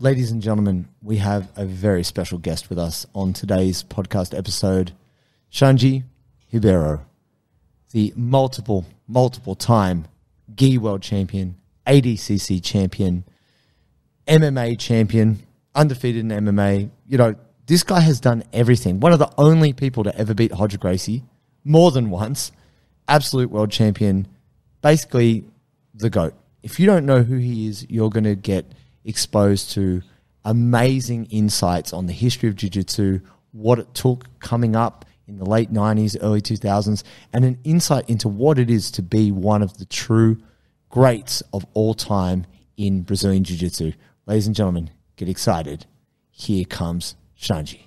Ladies and gentlemen, we have a very special guest with us on today's podcast episode, XANDE RIBEIRO, the multiple time GI World Champion, ADCC Champion, MMA Champion, undefeated in MMA. You know, this guy has done everything. One of the only people to ever beat Roger Gracie more than once. Absolute world champion. Basically, the GOAT. If you don't know who he is, you're going to get exposed to amazing insights on the history of jiu-jitsu, what it took coming up in the late 90s, early 2000s, and an insight into what it is to be one of the true greats of all time in Brazilian jiu-jitsu. Ladies and gentlemen, get excited. Here comes XANDE.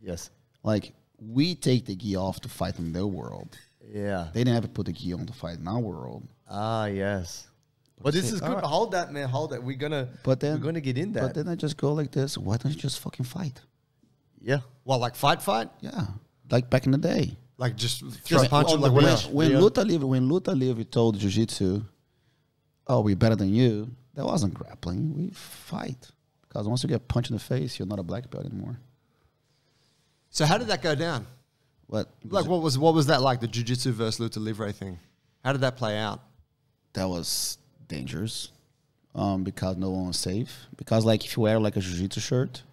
Yes. Like, we take the gi off to fight in their world. Yeah. They never put the gi on to fight in our world. Ah, yes. But this is good. Right. Hold that, man. Hold that. We're gonna get in that. But then I just go like this. Why don't you just fucking fight? Yeah. Well, like fight? Yeah. Like back in the day. Like just throw punches. Like when Luta Livre told Jiu-Jitsu, "Oh, we're better than you," that wasn't grappling. We fight because once you get punched in the face, you're not a black belt anymore. So how did that go down? What was that like, the Jiu-Jitsu versus Luta Livre thing? How did that play out? That was dangerous because no one was safe. Because like if you wear like a Jiu-Jitsu shirt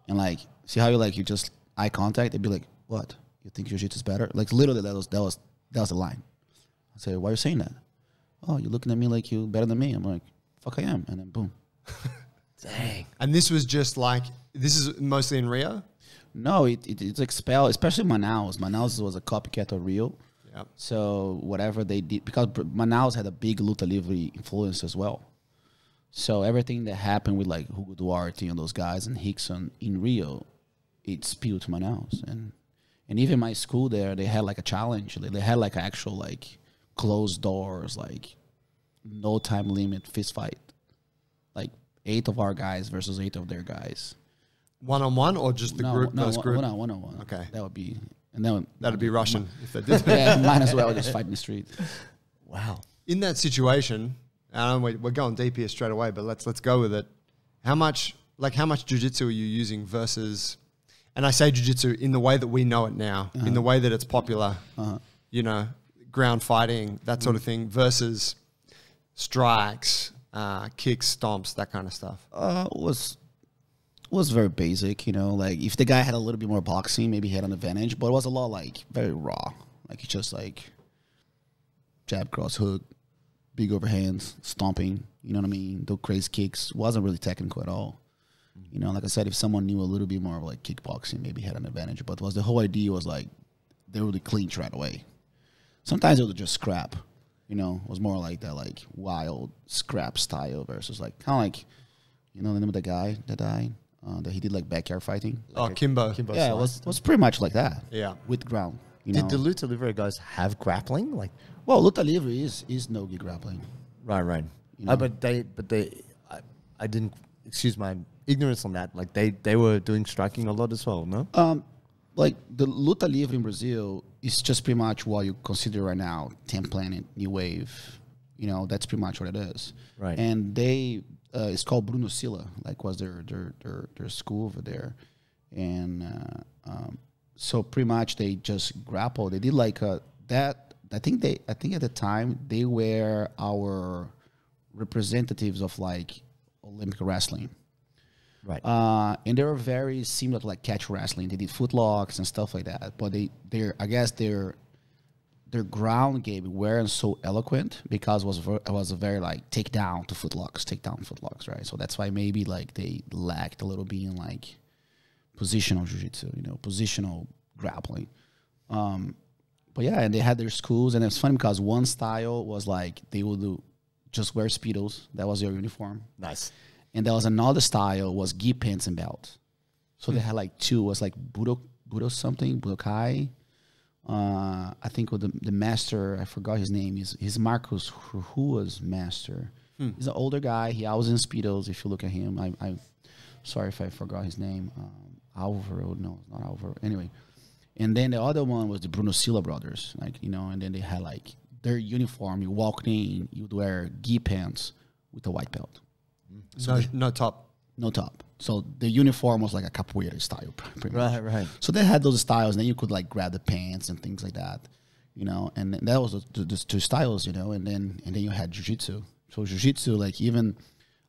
and like see how you just eye contact, they'd be like, "What? You think Jiu-Jitsu is better?" Like literally that was the line. I say, "Why are you saying that?" "Oh, you're looking at me like you better than me." I'm like, "Fuck, I am." And then boom. Dang. And this was just like, this is mostly in Rio? No, it's expelled, especially Manaus. Manaus was a copycat of Rio. Yep. So whatever they did, because Manaus had a big Luta Livre influence as well. So everything that happened with like Hugo Duarte and those guys and Hickson in Rio, it spilled to Manaus. And even my school there, they had like a challenge. They had like actual like closed doors, like no time limit fist fight. Like 8 of our guys versus 8 of their guys. One-on-one or just the group versus group? One-on-one. Okay. That would be... And then that'd be Russian if they did that. Yeah, might as well just fight in the street. Wow. In that situation, we're going deep here straight away, but let's go with it. How much jiu-jitsu are you using versus, and I say jiu-jitsu in the way that we know it now, in the way that it's popular, you know, ground fighting, that sort of thing, versus strikes, kicks, stomps, that kind of stuff? Was very basic, you know, like if the guy had a little bit more boxing, maybe he had an advantage, but it was a lot like very raw. Like it's just like jab, cross, hook, big overhands, stomping, you know what I mean? The crazy kicks wasn't really technical at all. You know, like I said, if someone knew a little bit more of like kickboxing, maybe he had an advantage, but the whole idea was like they really clinch right away. Sometimes it would just scrap, you know, it was more like that like wild scrap style versus like kind of like, you know, the name of the guy that died? That he did like backyard fighting. Like Kimbo. Yeah, it was pretty much like that. Yeah. With ground. You Did know? the Luta Livre guys have grappling? Like, well, Luta Livre is no-gi grappling. Right. You know? But I didn't, excuse my ignorance on that. Like they were doing striking a lot as well, no? Like the Luta Livre in Brazil is just pretty much what you consider right now 10 Planet, New Wave. You know, that's pretty much what it is. Right. And they... it's called Bruno Silla, like was their school over there, and so pretty much they just grapple. They did like that. I think at the time they were our representatives of like Olympic wrestling, Right. And they were very similar to like catch wrestling. They did footlocks and stuff like that, but I guess their ground game weren't so eloquent because it was a very like takedown footlocks, right? So that's why maybe like they lacked a little bit in like positional jiu-jitsu, you know, positional grappling. But yeah, and they had their schools, and it's funny because one style was like they would just wear Speedos. That was their uniform. Nice. And there was another style was gi pants and belt. So they had like two. It was like Budokai. I think with the master, I forgot his name. He's Marcos Rua's master. He's an older guy. He always in Speedos. If you look at him, I'm sorry if I forgot his name. Alvaro, no, it's not Alvaro. Anyway, and then the other one was the Bruno Silla brothers, like, you know, and then they had like their uniform. You walked in, you'd wear gi pants with a white belt. So no top. No top. So the uniform was like a capoeira style, pretty much. Right. So they had those styles, and then you could like grab the pants and things like that, you know. And that was the two styles, you know. And then you had jiu-jitsu. So jiu-jitsu, like even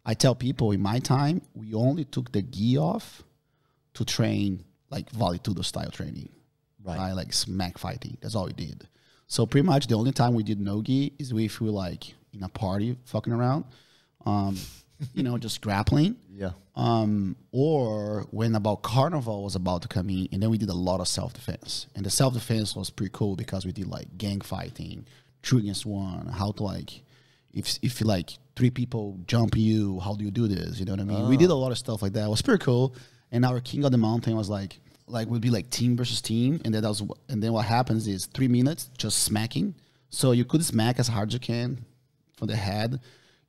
I tell people in my time, we only took the gi off to train like vale tudo style training, right? Like smack fighting. That's all we did. So pretty much the only time we did no gi is if we were like in a party fucking around, you know, just grappling. Yeah. Or when about carnival was about to come in, and then we did a lot of self-defense. And the self-defense was pretty cool because we did like gang fighting, 2 against 1, how to like, if like 3 people jump you, how do you do this? You know what I mean? We did a lot of stuff like that. It was pretty cool. And our King of the Mountain was like would be like team versus team. And then what happens is 3 minutes just smacking. So you could smack as hard as you can from the head.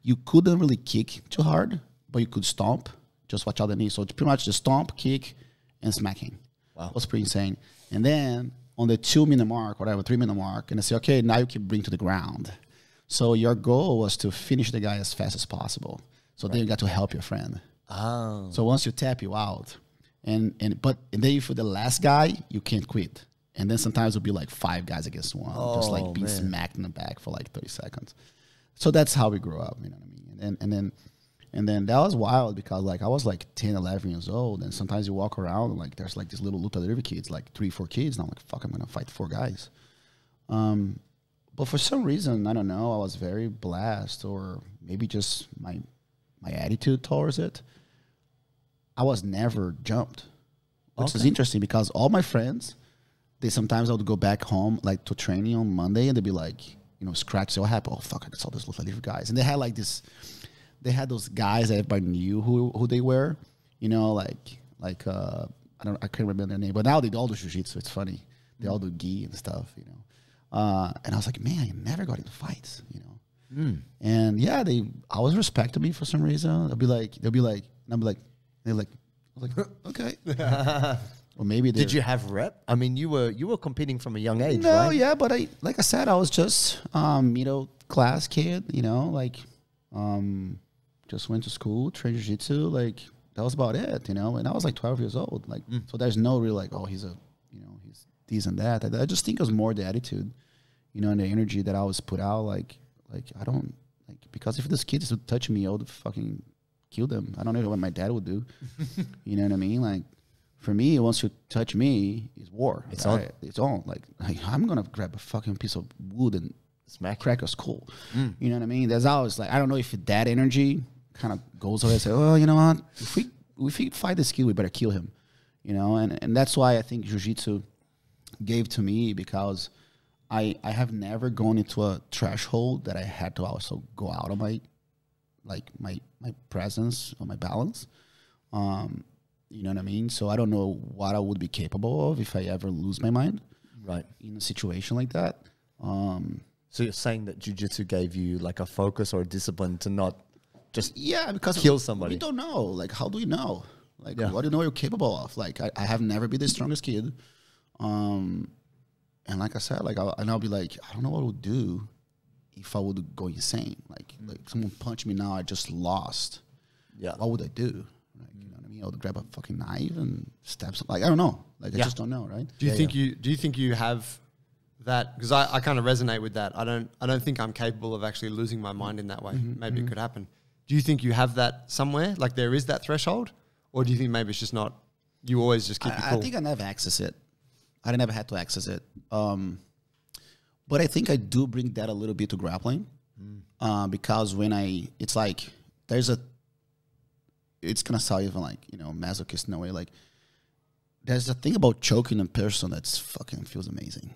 You couldn't really kick too hard, but you could stomp. Just watch out the knee. So it's pretty much just stomp, kick, and smacking. Wow. It was pretty insane. And then on the 2-minute mark, whatever, 3-minute mark, and I say, okay, now you can bring to the ground. So your goal was to finish the guy as fast as possible. So then you got to help your friend. Oh. So once you tap you out, and then if you're the last guy, you can't quit. And then sometimes it'll be like 5 guys against 1, just like being smacked in the back for like 30 seconds. So that's how we grew up, you know what I mean? And then that was wild because like I was like 10, 11 years old, and sometimes you walk around and like there's like these little Luta Livre kids, like 3, 4 kids, and I'm like, fuck, I'm gonna fight 4 guys. But for some reason, I don't know, I was very blessed, or maybe just my attitude towards it. I was never jumped, which is interesting because all my friends, they sometimes I would go back home like to training on Monday, and they'd be like, you know, scratch, say what happened? Oh fuck, I saw those Luta Livre guys, and they had like this. They had those guys that everybody knew who they were, you know, like I can't remember their name, but now they all do jiu-jitsu. It's funny, they all do gi and stuff, you know. And I was like, man, I never got into fights, you know. And yeah, they always respected me for some reason. They'll be like, and I'll be like, I was like, okay. Or maybe did you have rep? I mean, you were competing from a young age, no, right? Yeah, but like I said, I was just middle class kid, you know, like just went to school, trained jiu-jitsu, like that was about it, you know. And I was like 12 years old, like so there's no real like, oh, he's this and that. I just think it was more the attitude, you know, and the energy that I always put out, like I don't like, because if those kids would touch me, I would fucking kill them. I don't know what my dad would do. You know what I mean? Like for me, once you touch me, it's war. It's on. It's on. Like I'm gonna grab a fucking piece of wood and smack, crack a skull. You know what I mean? There's always like, I don't know if that energy kind of goes away and say, oh, you know what? If we fight this kid, we better kill him. You know, and that's why I think jiu-jitsu gave to me, because I have never gone into a threshold that I had to also go out of my presence or my balance. You know what I mean? So I don't know what I would be capable of if I ever lose my mind, right, in a situation like that. So you're saying that jiu-jitsu gave you like a focus or a discipline to not just because kill somebody. We don't know. Like, how do we know? Like, what do you know you're capable of? Like, I have never been the strongest kid. And like I said, like, I'll be like, I don't know what I would do if I would go insane. Like someone punched me now, I just lost. Yeah. What would I do? Like, you know what I mean? I would grab a fucking knife and stab something. Like, I don't know. Like, I just don't know, right? Do you think you have that? Because I kind of resonate with that. I don't think I'm capable of actually losing my mind in that way. Maybe it could happen. Do you think you have that somewhere? Like there is that threshold? Or do you think maybe it's just not, you always just keep it cool? I think I never access it. I never had to access it. But I think I do bring that a little bit to grappling. Because when it's like, it's going to sound even like, you know, masochist in a way. Like, there's a thing about choking a person that's fucking feels amazing.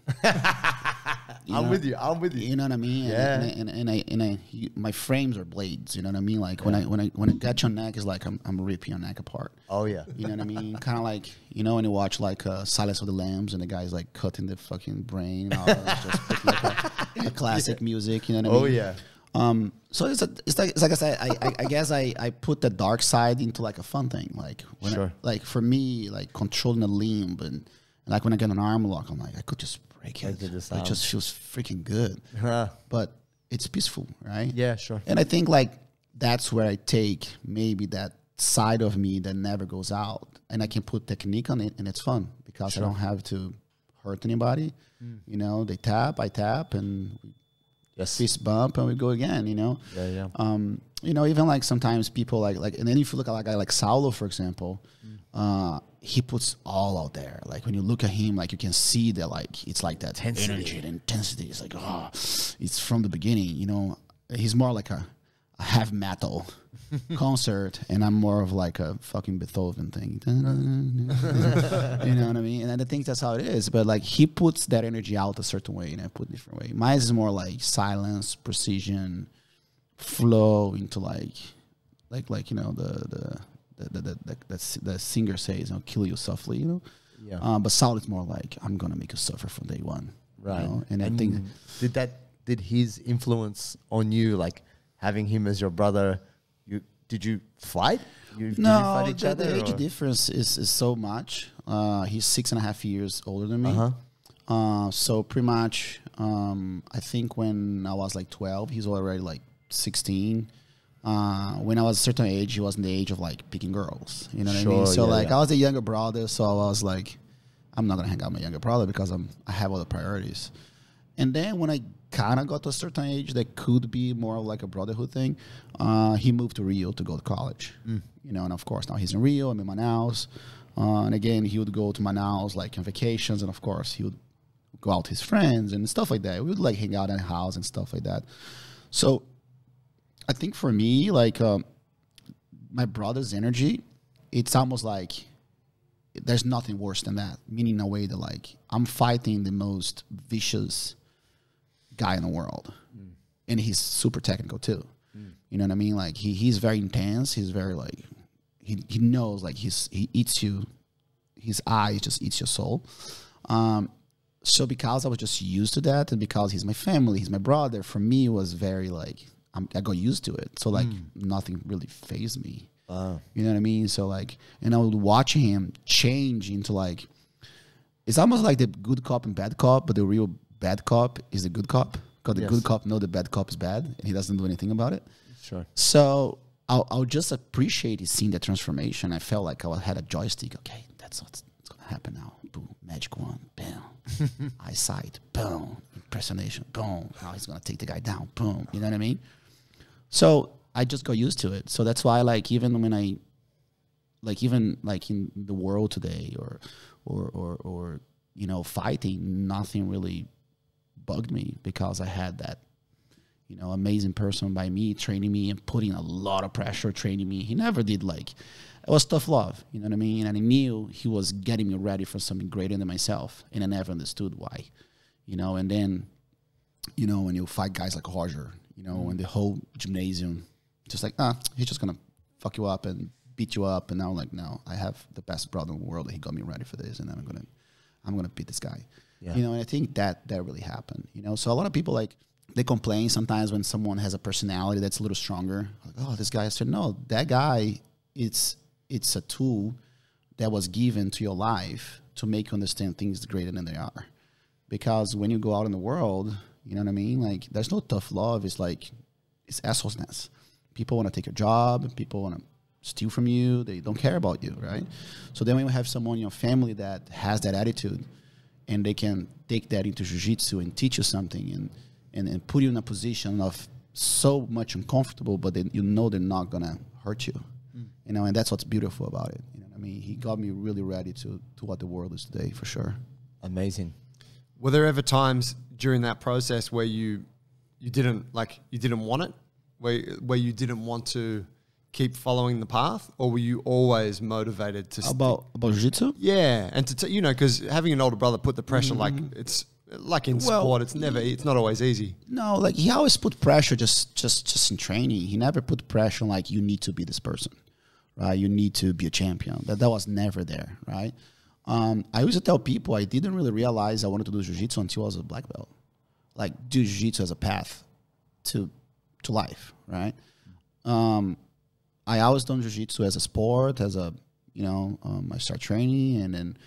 I'm with you. You know what I mean? Yeah. And my frames are blades. You know what I mean? Like when I got your neck, it's like I'm ripping your neck apart. Oh yeah. You know what I mean? Kind of like, you know when you watch like Silence of the Lambs and the guy's like cutting the fucking brain and all that. Just put like a classic music. You know what I mean? Oh yeah. So it's like I said, I guess I put the dark side into like a fun thing. Like when like for me, like controlling a limb and like when I get an arm lock, I'm like, I could just break it. It just feels freaking good. But it's peaceful, right? Yeah, sure. And I think like that's where I take maybe that side of me that never goes out, and I can put technique on it, and it's fun because I don't have to hurt anybody. You know, they tap, I tap, and fist bump, and we go again. You know, you know, even like sometimes people like, and then if you look at like a guy like Saulo, for example, he puts all out there. Like when you look at him, like you can see that like it's like that energy and intensity. It's like it's from the beginning. You know, he's more like a heavy metal concert, and I'm more of like a fucking Beethoven thing. You know what I mean? And I think that's how it is. But like he puts that energy out a certain way, and I put a different way. Mine is more like silence, precision, flow into like you know the singer says, you know, kill you softly, you know. But Saulo is more like I'm gonna make you suffer from day one, right? You know? And I think did his influence on you, like having him as your brother? Did you fight? Did you fight each other? The age difference is so much. He's 6.5 years older than me. So pretty much, I think when I was like 12, he's already like 16. When I was a certain age, he was in the age of like picking girls. You know what I mean? So I was the younger brother, so I was like, I'm not gonna hang out with my younger brother because I have other priorities. And then when I kind of got to a certain age that could be more of like a brotherhood thing, he moved to Rio to go to college. You know, and of course now he's in Rio, I'm in Manaus. And again, he would go to Manaus like on vacations, and of course he would go out with his friends and stuff like that. We would like hang out in the house and stuff like that. So I think for me, like my brother's energy, it's almost like there's nothing worse than that. Meaning in a way that like I'm fighting the most vicious guy in the world, and he's super technical too. You know what I mean? Like he's very intense. He's very like he knows like he eats you. His eyes just eats your soul. So because I was just used to that, and because he's my family, he's my brother, for me it was very like I got used to it. So like nothing really fazed me. You know what I mean? So like, and I would watch him change into like, it's almost like the good cop and bad cop, but the real bad cop is the good cop. Because the good cop knows the bad cop is bad, and he doesn't do anything about it. Sure. So I'll just appreciate seeing the transformation. I felt like I had a joystick. Okay, that's what's going to happen now. Boom, magic wand, bam. Eyesight, boom. Impersonation, boom. Now he's going to take the guy down, boom. You know what I mean? So I just got used to it. So that's why, like, even when I, like, even like in the world today, or you know, fighting, nothing really bugged me because I had that, you know, amazing person by me, training me and putting a lot of pressure, training me. He never did like, it was tough love, you know what I mean? And I knew he was getting me ready for something greater than myself, and I never understood why, you know. And then, you know, when you fight guys like Roger, you know, and the whole gymnasium, just like, he's just gonna fuck you up and beat you up. And now, like, no, I have the best brother in the world, and he got me ready for this, and I'm gonna beat this guy. Yeah. You know, and I think that really happened. You know, so a lot of people, like, they complain sometimes when someone has a personality that's a little stronger. Like, oh, this guy. I said, no, that guy, it's a tool that was given to your life to make you understand things greater than they are. Because when you go out in the world, you know what I mean? Like, there's no tough love. It's like, it's assholeness. People want to take your job. People want to steal from you. They don't care about you, right? So then when you have someone in your family that has that attitude, and they can take that into jiu-jitsu and teach you something and put you in a position of so much uncomfortable, but then you know they're not going to hurt you. You know, and that's what's beautiful about it. You know what I mean? He got me really ready to what the world is today, for sure. Amazing. Were there ever times during that process where you didn't want it? Where you didn't want to keep following the path, or were you always motivated to about jiu-jitsu? Yeah, and to you know, because having an older brother put the pressure, like it's like in sport, it's not always easy. No, like he always put pressure just in training. He never put pressure on like you need to be this person, right? You need to be a champion. That was never there, right? I used to tell people I didn't really realize I wanted to do jiu-jitsu until I was a black belt. Like, do jiu-jitsu as a path to life, right? I always done jiu-jitsu as a sport, as a, you know, I start training, and then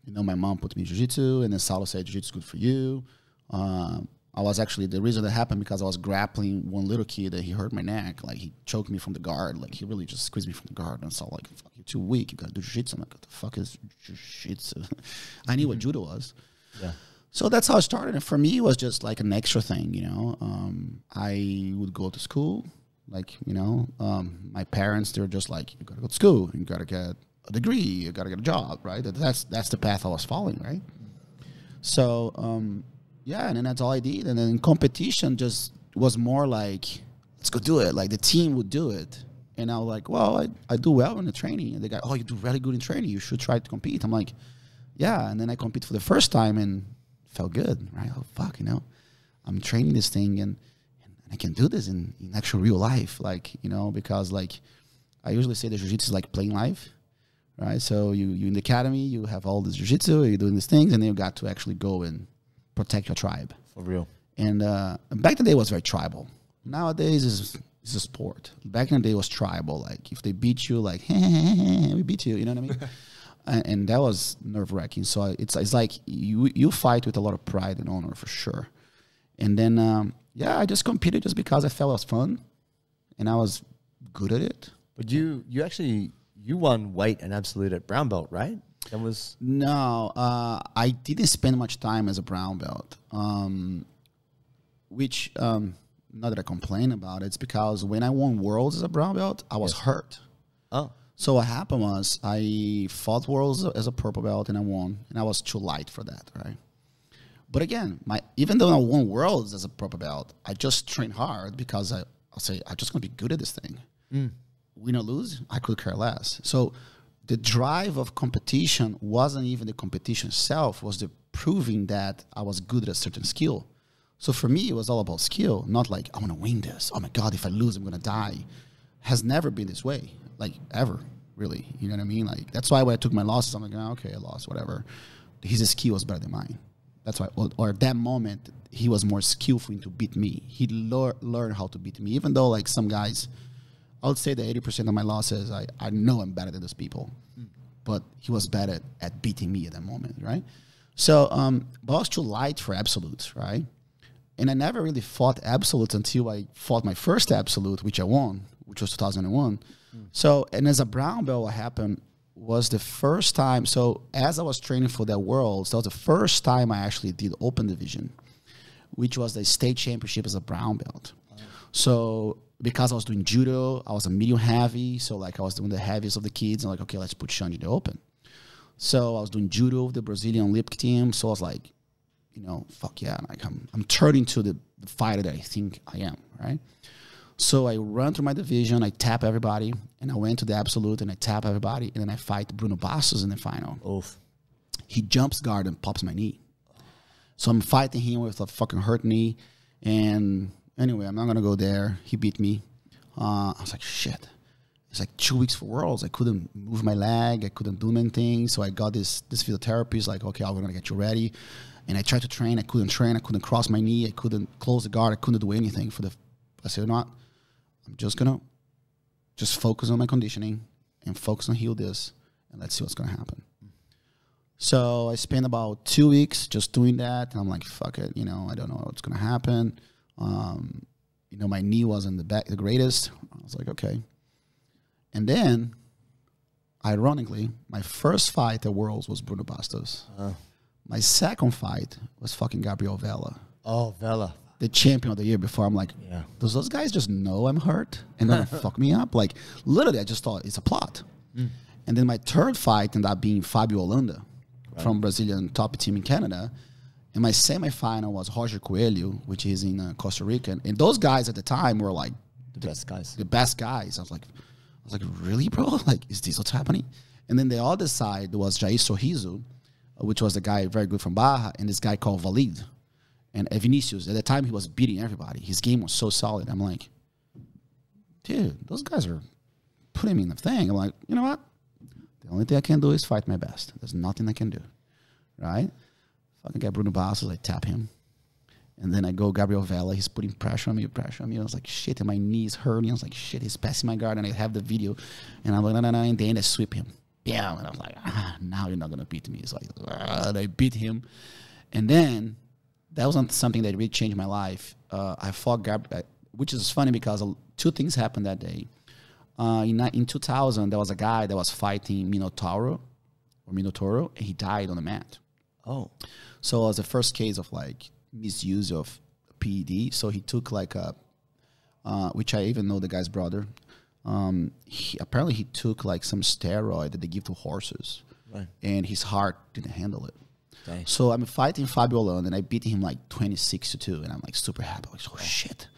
you know, my mom put me in jiu-jitsu, and then Saulo said jiu-jitsu is good for you. I I was actually, the reason that happened because I was grappling one little kid that he hurt my neck. Like, he choked me from the guard. Like, he really just squeezed me from the guard. And so, like, fuck, you're too weak. You got to do jiu-jitsu. I'm like, what the fuck is jiu-jitsu? I knew what judo was. Yeah. So that's how I started. And for me, it was just like an extra thing, you know. I would go to school. Like, you know, my parents, they were just like, you got to go to school. You got to get a degree. You got to get a job, right? That's the path I was following, right? So, yeah, and then that's all I did. And then competition just was more like, let's go do it. Like, the team would do it. And I was like, well, I do well in the training. And they go, oh, you do really good in training. You should try to compete. I'm like, yeah. And then I compete for the first time and felt good, right? Oh, fuck, you know, I'm training this thing and I can do this in actual real life. Like, you know, because like I usually say that jiu-jitsu is like playing life, right? So you in the academy, you have all this jiu-jitsu, you're doing these things, and then you got to actually go and protect your tribe. For real. And back in the day, it was very tribal. Nowadays, it's a sport. Back in the day, it was tribal. Like, if they beat you, like, we beat you, you know what I mean? And that was nerve-wracking. So it's like you fight with a lot of pride and honor, for sure. And then, yeah, I just competed just because I felt it was fun, and I was good at it. But you won weight and absolute at brown belt, right? That was No, I didn't spend much time as a brown belt, which not that I complain about it. It's because when I won worlds as a brown belt, I was hurt. Oh. So what happened was I fought worlds as a purple belt and I won, and I was too light for that, right? But again, even though I won worlds as a purple belt, I just trained hard because I'll say I'm just going to be good at this thing. Win or lose, I could care less. So the drive of competition wasn't even the competition itself, was the proving that I was good at a certain skill. So for me, it was all about skill, not like, I want to win this. Oh my God, if I lose, I'm going to die. Has never been this way, like ever, really. You know what I mean? Like, that's why when I took my losses, I'm like, oh, okay, I lost, whatever. His skill was better than mine. That's why, or at that moment, he was more skillful to beat me. He learned how to beat me, even though like some guys, I would say that 80% of my losses, I know I'm better than those people. But he was better at beating me at that moment, right? So, but I was too light for absolutes, right? And I never really fought absolutes until I fought my first absolute, which I won, which was 2001. So, and as a brown belt, what happened was the first time, so as I was training for that Worlds, that was the first time I actually did open division, which was the state championship as a brown belt. So, because I was doing judo, I was a medium heavy, so like I was doing the heaviest of the kids, and like, okay, let's put Xande in the open. So I was doing judo with the Brazilian Olympic team, so I was like, you know, fuck yeah, like I'm turning to the fighter that I think I am, right? So I run through my division, I tap everybody, and I went to the absolute, and I tap everybody, and then I fight Bruno Bastos in the final. Oof. He jumps guard and pops my knee. So I'm fighting him with a fucking hurt knee, and anyway, I'm not going to go there. He beat me. I was like, shit. It's like 2 weeks for Worlds. I couldn't move my leg. I couldn't do many things. So I got this physiotherapy. It's like, okay, we're going to get you ready. And I tried to train. I couldn't train. I couldn't cross my knee. I couldn't close the guard. I couldn't do anything. I said, you know what? I'm just going to just focus on my conditioning and focus on heal this. And let's see what's going to happen. So I spent about 2 weeks just doing that. And I'm like, fuck it. You know, I don't know what's going to happen. You know, my knee wasn't the greatest. I was like, okay. And then, ironically, my first fight at Worlds was Bruno Bastos. My second fight was fucking Gabriel Vela. Oh, Vela. The champion of the year before. I'm like, yeah. Does those guys just know I'm hurt and then fuck me up? Like, literally, I just thought it's a plot. And then my third fight ended up being Fabio Orlando from Brazilian top team in Canada. And my semifinal was Roger Coelho, which is in Costa Rica. And those guys at the time were like the best guys. The best guys. I was like, really, bro? Like, is this what's happening? And then the other side was Jair Sorriso, which was the guy very good from Barra, and this guy called Valide. And Vinicius, at the time, he was beating everybody. His game was so solid. I'm like, dude, those guys are putting me in the thing. I'm like, you know what? The only thing I can do is fight my best. There's nothing I can do, right? Fucking guy Bruno Bastos, I tap him. And then I go Gabriel Vela, he's putting pressure on me. I was like, shit, and my knee's hurting. I was like, shit, he's passing my guard, and I have the video. And I'm like, no, and then I sweep him. Yeah, and I was like, now you're not going to beat me. It's like, and I beat him. And then that wasn't something that really changed my life. I fought which is funny because two things happened that day. In 2000, there was a guy that was fighting Minotauro, and he died on the mat. Oh. So it was the first case of like misuse of PED. So he took like which I even know the guy's brother. Apparently he took like some steroid that they give to horses, right? And his heart didn't handle it. Okay. So I'm fighting Fabio Orlando, and I beat him like 26-2, and I'm like super happy. Like, oh shit!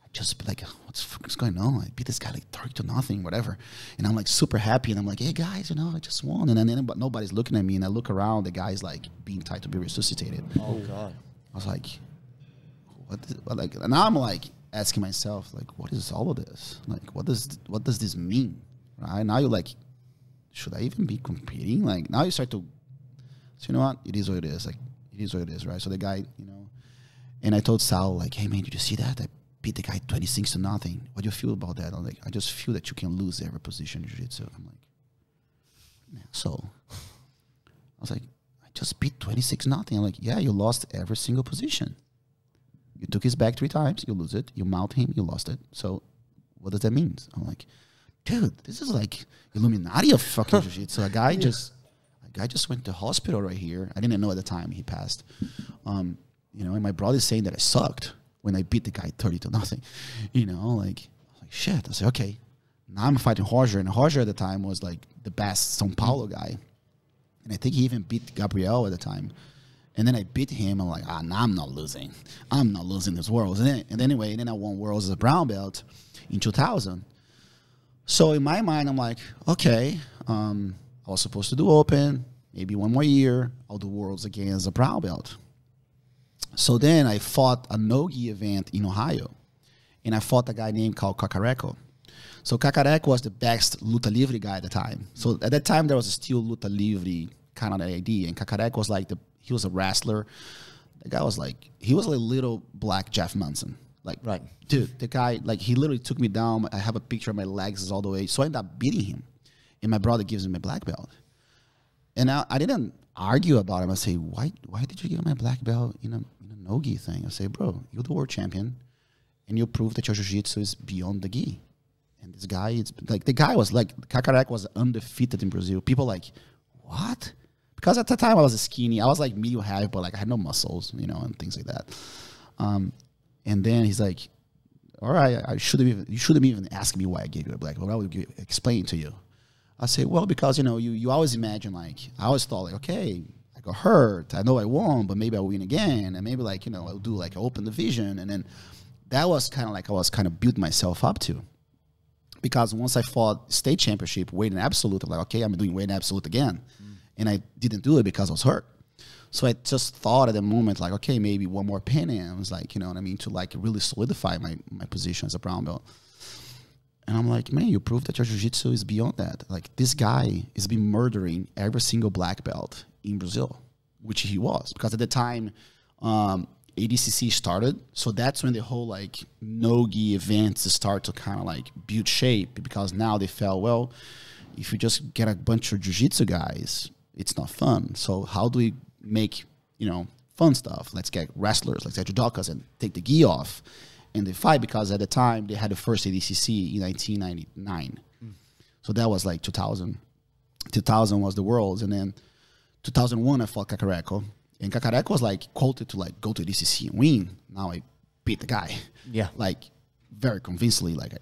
I just like, what's going on? I beat this guy like 30-0, whatever. And I'm like super happy, and I'm like, hey guys, I just won. And then but nobody's looking at me, and I look around, the guy's like being tried to be resuscitated. Oh god! I was like, like, and now I'm like asking myself, like, what is all of this? Like, what does this mean? Right now you're like, should I even be competing? Like now you start to. So you know what? It is what it is. Like, it is what it is, right? So the guy, and I told Saulo, like, hey, man, did you see that? I beat the guy 26-0. What do you feel about that? I'm like, I just feel that you can lose every position in jiu-jitsu. I'm like, man, so I was like, I just beat 26-0. I'm like, yeah, you lost every single position. You took his back 3 times, you lose it. You mount him, you lost it. So what does that mean? I'm like, dude, this is like Illuminati of fucking jiu-jitsu. A guy just went to hospital right here. I didn't know at the time he passed. And my brother's saying that I sucked when I beat the guy 30-0. Like, I was like, shit. I said, okay, now I'm fighting Roger. And Roger at the time was like the best São Paulo guy. And I think he even beat Gabriel at the time. And then I beat him. I'm like, now I'm not losing. I'm not losing this Worlds. And then I won Worlds as a brown belt in 2000. So in my mind, I'm like, okay, I was supposed to do Open, maybe one more year. I'll do Worlds again as a brown belt. So then I fought a no-gi event in Ohio, and I fought a guy named called Cacareco. So Cacareco was the best Luta Livre guy at the time. So at that time, there was still Luta Livre kind of the idea, and Cacareco was like he was a wrestler. The guy was like, he was like little black Jeff Munson. Like, right. Dude, the guy, like, he literally took me down. I have a picture of my legs all the way. So I ended up beating him. And my brother gives him a black belt. And I didn't argue about him. I say, why did you give him a black belt in a no-gi thing? I say, bro, you're the world champion, and you prove that your jiu-jitsu is beyond the gi. And this guy, it's like, the guy was like, Cacareco was undefeated in Brazil. People like, what? Because at the time I was skinny. I was like medium heavy, but like I had no muscles, and things like that. And then he's like, all right, you shouldn't even ask me why I gave you a black belt. I would explain to you. I say, well, because, you always imagine, like, I always thought, like, okay, I got hurt. I know I won, but maybe I'll win again. And maybe, like, I'll do, like, an open division. And then that was kind of like I was kind of built myself up to. Because once I fought state championship, weight in absolute, I'm like, okay, I'm doing weight in absolute again. And I didn't do it because I was hurt. So I just thought at the moment, like, okay, maybe one more Pan Ams, like, to, like, really solidify my position as a brown belt. And I'm like, man, you proved that your jiu-jitsu is beyond that. Like, this guy has been murdering every single black belt in Brazil, which he was. Because at the time, ADCC started. So that's when the whole, like, no-gi events start to kind of, like, build shape. Because now they felt, well, if you just get a bunch of jiu-jitsu guys, it's not fun. So how do we make, fun stuff? Let's get wrestlers, let's get judokas and take the gi off. And they fight, because at the time they had the first ADCC in 1999. So that was like 2000. 2000 was the Worlds. And then 2001 I fought Cacareco. And Cacareco was like quoted to like go to ADCC and win. Now I beat the guy. Yeah. Like very convincingly. Like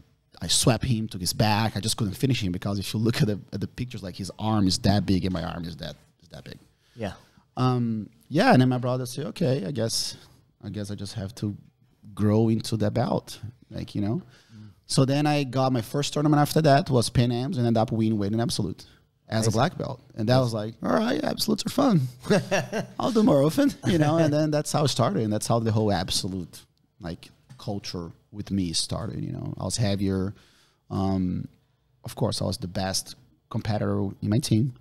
I swept him, took his back. I just couldn't finish him, because if you look at the pictures, like his arm is that big and my arm is that big. Yeah. Yeah, and then my brother said, okay, I guess I just have to grow into that belt, like, So then I got my first tournament after that, was Pan Ams, and ended up winning weight in absolute as a black belt. And that was like, all right, absolutes are fun. I'll do more often, and then that's how it started. And that's how the whole absolute, like, culture with me started, I was heavier. Of course, I was the best competitor in my team.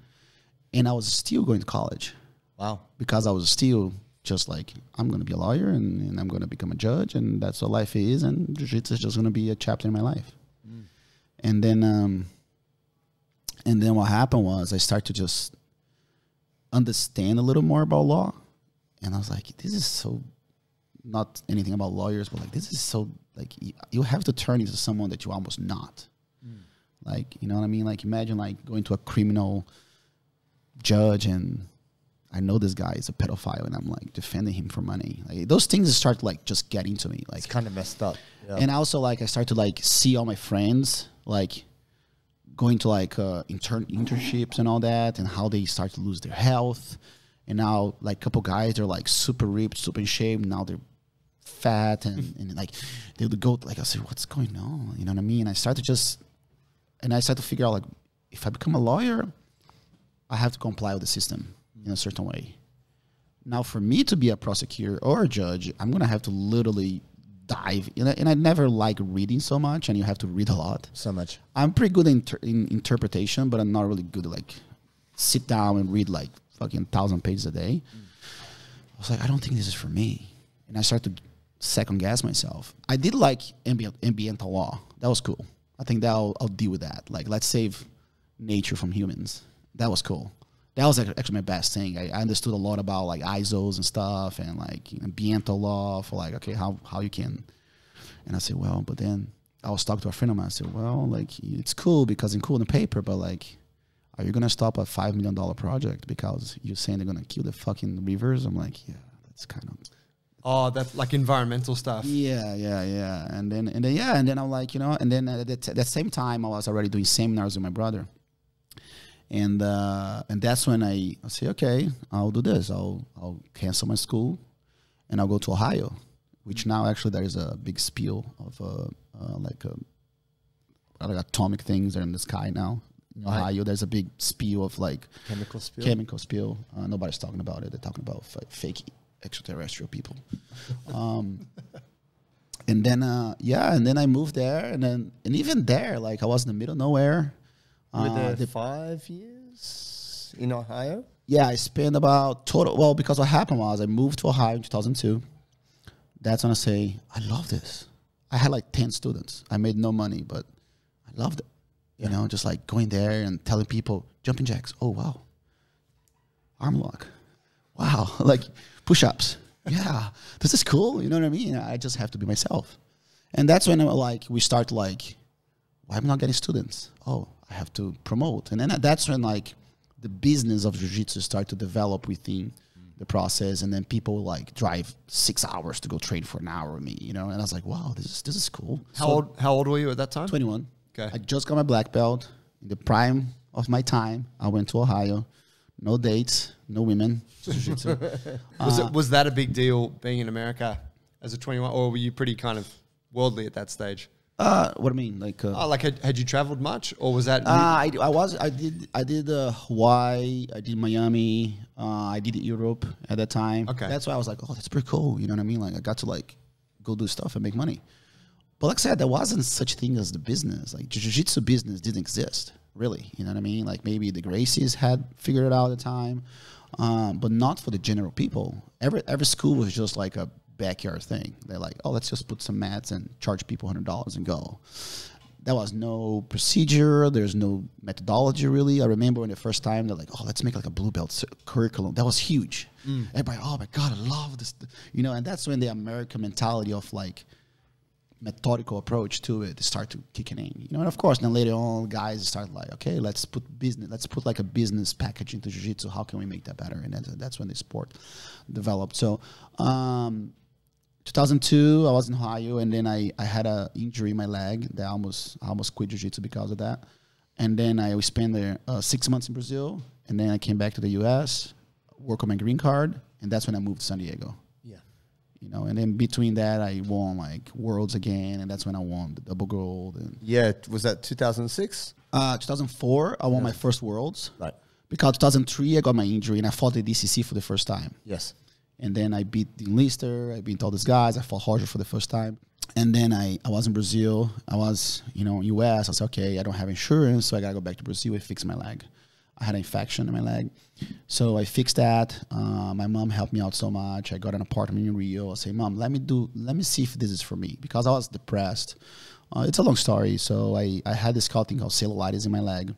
And I was still going to college. Wow. Because I was still just like, I'm going to be a lawyer and I'm going to become a judge, and that's what life is, and jiu-jitsu is just going to be a chapter in my life. And then what happened was I started to just understand a little more about law, and I was like, this is so not anything about lawyers, but like this is so like you have to turn into someone that you're almost not. Like, you know what I mean? Like imagine like going to a criminal judge and I know this guy is a pedophile and I'm like defending him for money. Like those things start like just getting to me. Like It's kind of messed up. Yeah. and also like I start to like see all my friends like going to like internships and all that and how they start to lose their health. And now like a couple guys, they're like super ripped, super in shape. Now they're fat and like they would go like I said, what's going on? You know what I mean? I start to figure out like if I become a lawyer, I have to comply with the system in a certain way. Now for me to be a prosecutor or a judge, I'm gonna have to literally dive in, and I never like reading so much, and you have to read a lot. So much. I'm pretty good in interpretation, but I'm not really good at like sit down and read like fucking 1,000 pages a day. I was like, I don't think this is for me. And I started to second guess myself. I did like ambiental law. That was cool. I think that I'll deal with that. Like, let's save nature from humans. That was cool. That was actually my best thing. I understood a lot about like ISOs and stuff and like ambiental law for like, okay, how you can. And I said, well, but then I was talking to a friend of mine. I said, well, like it's cool because it's cool in the paper, but like, are you going to stop a $5 million project because you're saying they're going to kill the fucking rivers? I'm like, yeah, that's kind of. Oh, that's like environmental stuff. Yeah. And then I'm like, you know, and then at that same time, I was already doing seminars with my brother. And that's when I say, okay, I'll do this. I'll cancel my school and I'll go to Ohio, which now actually there is a big spill of like atomic things are in the sky now. In Ohio, there's a big spill of like Chemical spill. Nobody's talking about it. They're talking about fake extraterrestrial people. And then I moved there, and even there, like I was in the middle of nowhere. You were there 5 years in Ohio? Yeah, I spent about total. Well, because what happened was I moved to Ohio in 2002. That's when I say I love this. I had like 10 students. I made no money, but I loved it. You know, just like going there and telling people jumping jacks. Oh wow, arm lock. Wow, like push-ups. Yeah, this is cool. You know what I mean? I just have to be myself. And that's when we start like, why am I not getting students? Oh, I have to promote. And then that's when like the business of jiu-jitsu start to develop within the process. And then people like drive 6 hours to go train for an hour with me, you know? And I was like, wow, this is cool. How old were you at that time? 21. Okay. I just got my black belt. In the prime of my time, I went to Ohio. No dates, no women. Was that a big deal being in America as a 21, or were you pretty kind of worldly at that stage? What do you mean? Like, had you traveled much, or was that? I did Hawaii, I did Miami, I did Europe at that time. Okay, that's why I was like, oh, that's pretty cool. You know what I mean? Like, I got to like go do stuff and make money. But like I said, there wasn't such thing as the business. Like jiu-jitsu business didn't exist, really. You know what I mean? Like maybe the Gracies had figured it out at the time, but not for the general people. Every school was just like a backyard thing. They're like, oh, let's just put some mats and charge people $100 and go. There was no procedure. There's no methodology, really. I remember when the first time they're like, oh, let's make like a blue belt curriculum. That was huge. Everybody, oh my God, I love this. You know, and that's when the American mentality of like, methodical approach to it start to kicking in, you know. And of course, then later on, guys start like, okay, let's put like a business package into jiu-jitsu. How can we make that better? And that's when the sport developed. So, 2002, I was in Ohio, and then I had an injury in my leg that I almost quit jiu-jitsu because of that. And then I spent there 6 months in Brazil, and then I came back to the U.S., work on my green card, and that's when I moved to San Diego. You know, and then between that, I won like worlds again, and that's when I won the double gold. And yeah, was that 2006? 2004, I won my first worlds. Right. Because 2003, I got my injury, and I fought the DCC for the first time. Yes. And then I beat Dean Lister, I beat all these guys, I fought Roger for the first time. And then I was in Brazil, I was, you know, US, I said, okay, I don't have insurance, so I gotta go back to Brazil and fix my leg. I had an infection in my leg. So I fixed that. My mom helped me out so much. I got an apartment in Rio. I say, Mom, let me see if this is for me. Because I was depressed. It's a long story. So I had this thing called cellulitis in my leg.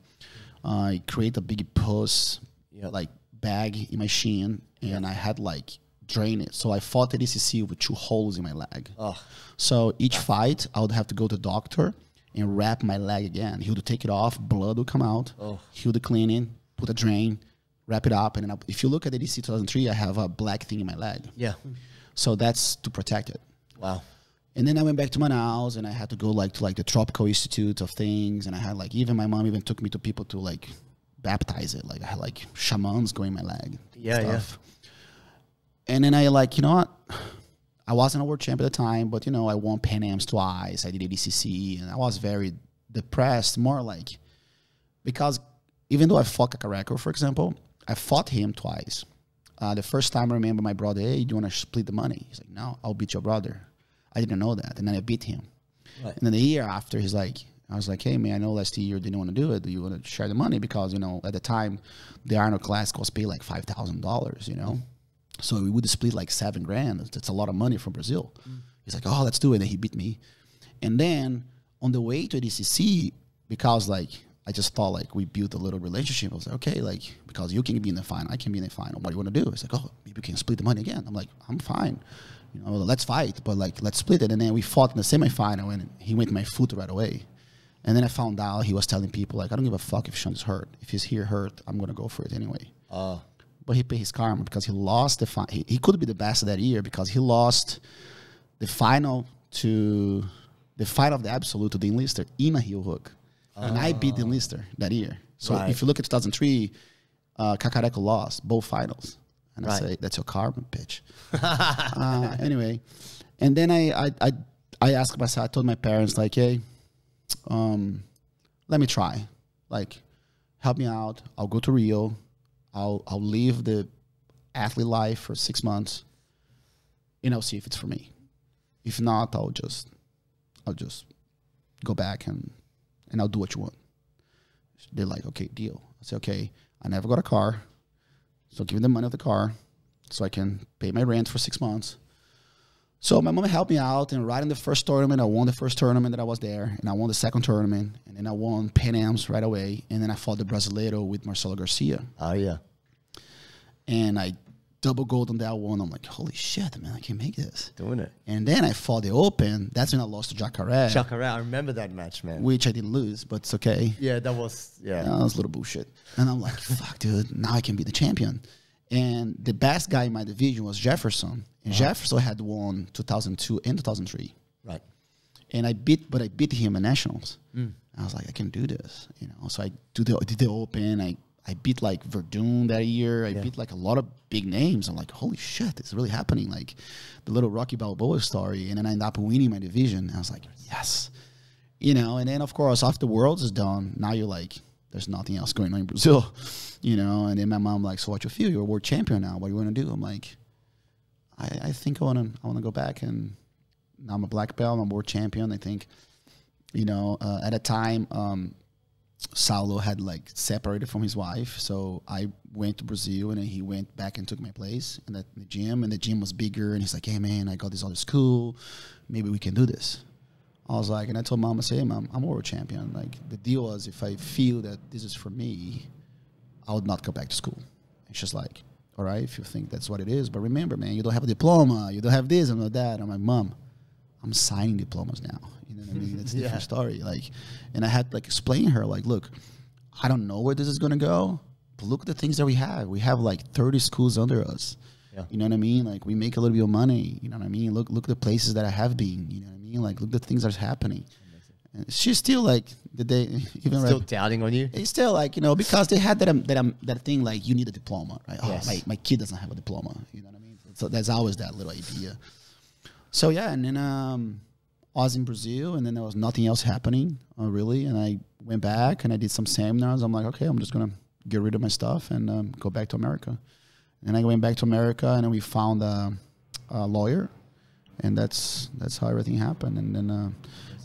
I created a big pus, like bag in my shin. And I had like drain it. So I fought ADCC with 2 holes in my leg. Oh. So each fight, I would have to go to the doctor and wrap my leg again. He would take it off, blood would come out. He would clean it, put a drain, wrap it up. And then if you look at ADC 2003, I have a black thing in my leg. Yeah. So that's to protect it. Wow. And then I went back to Manaus, and I had to go to the Tropical Institute of things. And I had even my mom even took me to people to baptize it. I had shamans going in my leg. Stuff. And then I you know what? I wasn't a world champion at the time, but I won Pan Ams twice. I did ADCC, and I was very depressed. More because even though I fought Kakareko, for example, I fought him twice. The first time I remember my brother, hey, do you want to split the money? He's like, no, I'll beat your brother. I didn't know that. And then I beat him. Right. And then the year after, he's like, I was like, hey, man, I know last year you didn't want to do it. Do you want to share the money? Because, at the time, the Arnold class was paid $5,000, So we would split $7,000. That's a lot of money from Brazil. He's like, oh, let's do it. And then he beat me. And then on the way to ADCC, because I just thought we built a little relationship. I was like, okay, because you can be in the final, I can be in the final. What do you want to do? It's like, oh, maybe we can split the money again. I'm like, I'm fine. Let's fight, but let's split it. And then we fought in the semifinal, and he went my foot right away. And then I found out he was telling people I don't give a fuck if Sean's hurt. If he's here hurt, I'm gonna go for it anyway. But he paid his karma because he lost the final. He could be the best of that year because he lost the final of the absolute to Dean Lister in a heel hook. And I beat Dean Lister that year. So if you look at 2003, Kakareko lost both finals. And I say, that's your karma, bitch. Anyway, and then I asked myself, I told my parents, hey, let me try. Help me out. I'll go to Rio. I'll live the athlete life for 6 months, and I'll see if it's for me. If not, I'll just go back and I'll do what you want. They're like, okay, deal. I said, okay, I never got a car, so give me the money of the car so I can pay my rent for 6 months. So my mom helped me out, and right in the first tournament, I won the first tournament that I was there, and I won the second tournament, and then I won Pan Ams right away, and then I fought the Brasileiro with Marcelo Garcia. Oh, yeah. And I double gold on that one. I'm like, holy shit, man, I can make this. Doing it. And then I fought the Open. That's when I lost to Jacare. I remember that match, man. Which I didn't lose, but it's okay. Yeah, that was a little bullshit. And I'm like, fuck, dude, now I can be the champion. And the best guy in my division was Jefferson. And Jefferson had won 2002 and 2003. Right. And I beat him in nationals. I was like, I can do this, So I did the Open. I beat Verdun that year. I beat a lot of big names. I'm like, holy shit, it's really happening. The little Rocky Balboa story. And then I ended up winning my division. I was like, yes. And then of course, after the Worlds is done, now you're like, there's nothing else going on in Brazil, And then my mom so what you feel? You're a world champion now. What do you want to do? I'm like, I think I want to go back, and now I'm a black belt. I'm a world champion. I think, at a time, Saulo had separated from his wife, so I went to Brazil, and then he went back and took my place in the gym, and the gym was bigger, and he's like, hey man, I got this other school, maybe we can do this. I was like, and I told mom, I said, hey mom, I'm a world champion. The deal was, if I feel that this is for me, I would not go back to school. And she's like, all right, if you think that's what it is, but remember, man, you don't have a diploma, you don't have this and not that. I'm like, mom, I'm signing diplomas now. You know what I mean? It's a different story. And I had to explain to her, look, I don't know where this is going to go, but look at the things that we have. We have 30 schools under us. Yeah. You know what I mean? We make a little bit of money. You know what I mean? Look at the places that I have been. You know what I mean? Look at the things that's happening. And she's still the day even still doubting on you. It's still because they had that thing you need a diploma, right? Yes. Oh, my kid doesn't have a diploma. You know what I mean? So there's always that little idea. So yeah, and then I was in Brazil, and then there was nothing else happening really, and I went back and I did some seminars. I'm like, okay, I'm just gonna get rid of my stuff and go back to America. And I went back to America, and then we found a lawyer, and that's how everything happened. And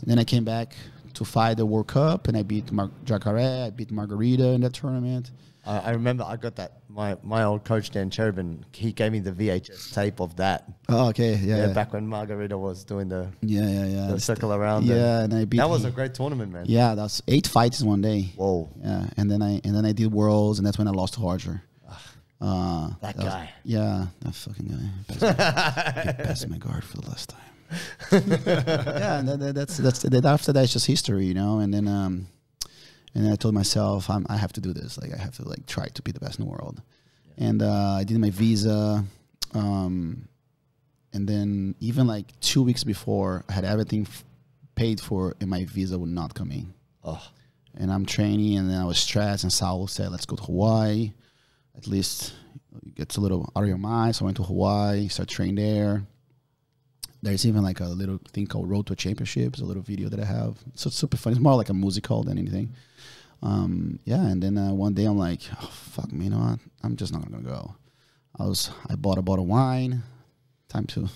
then I came back to fight the World Cup, and I beat Jacare, I beat Margarita in that tournament. I remember I got that. My old coach, Dan Cherubin, he gave me the VHS tape of that. Oh, okay. Yeah. Back when Margarita was doing the the circle around. Yeah, and I beat that was a great tournament, man. Yeah, that's 8 fights in one day. Whoa. Yeah, and then I did Worlds, and that's when I lost to Roger. That guy. Yeah, that fucking guy. He passed my guard for the last time. Yeah, and that's after that, it's just history, you know. And then I told myself, I have to do this. Like, I have to like try to be the best in the world. Yeah. And I did my visa. And then even like 2 weeks before, I had everything paid for, and my visa would not come in. Oh. And I'm training, and then I was stressed, and Saulo said, let's go to Hawaii. At least it gets a little out of your mind. So I went to Hawaii, started training there. There's even like a little thing called Road to a Championship. It's a little video that I have. So it's super fun. It's more like a musical than anything. Yeah, and then one day I'm like, oh, fuck me, you know what? I'm just not going to go. I bought a bottle of wine. Time to